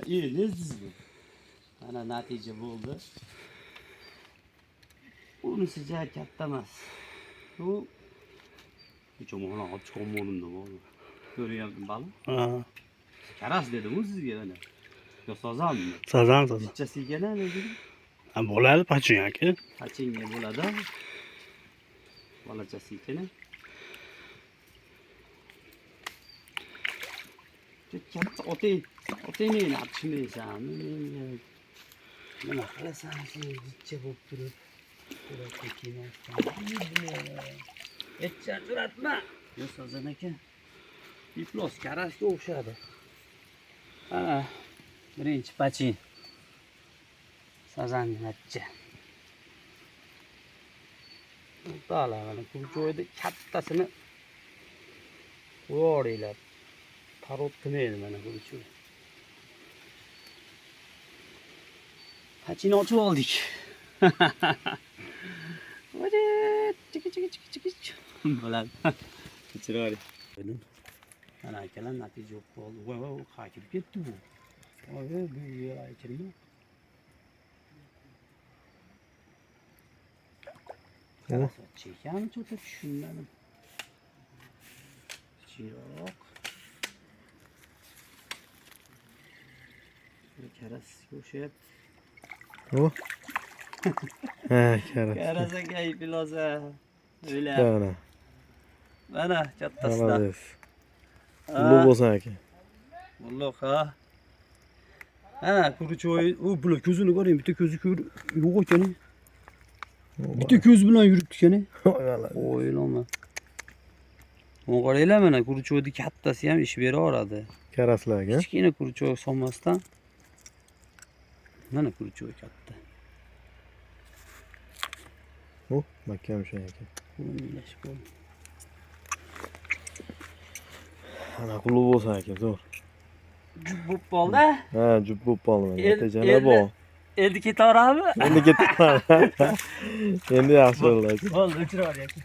İyi leziz bu. Ana natija bo'ldi. Bunisi ja katta emas. Bu cho'moqni olib chiqolmadim bu. Ko'ryaptim baliq. Ha. Karas dedim-ku sizga mana. Yo sozanmi? Sazan. Chichasi ekan lekin Ha, bo'ladi pachon aka. pachenga bo'ladi. Bolachasi ekan. Katta otangni apchmaysan. Nima qilasan sen jichcha bo'lib turib. Suratga kelmasdan. Etchan suratma. Yo sozan aka. Iflos karasga o'xshadi. Ha, birinchi pachin. Sazan natcha. Dala mana bu joyda kattasini qo'yinglar. Parod qilmaydi mana bu joy. Pachini ochib oldik. Voy, chiki. Bo'ladi. Chiroyli. Mana akalar natija yo'q bo'ldi. Voy, qaytib ketdi bu. Voy, bu yer aychirmi? Çeken çok düşünmedim. Yok. Bir keres koşuyor. O. Ha, keras. Kerese keyif biloza. Öyle. Yana. Bana çattasına. Anladınız. Ulu bo'lsin aka. Vallahi ha. Ha, kuru çoğu. O bula gözünü göreyim. Bir de gözü yok ekan. Bitta ko'z bilan yuribdi ekan. O'ylama. O'g'irlar mana kurcho'ni kattasi ham ish beraveradi. Karaslarga. Kichkina kurcho solmasdan. Mana kurcho katta. O, makam şey aka. O'ylash bu. Ana qulluq bo'lsin aka, zo'r. Jub bo'lib qoldi. Ha, jub bo'lib qoldi. Natijani bu. Endi ketaveradimi? Endi ketaman. Endi yaxshi bo'ldi. Bo'ldi, o'chiraver aka.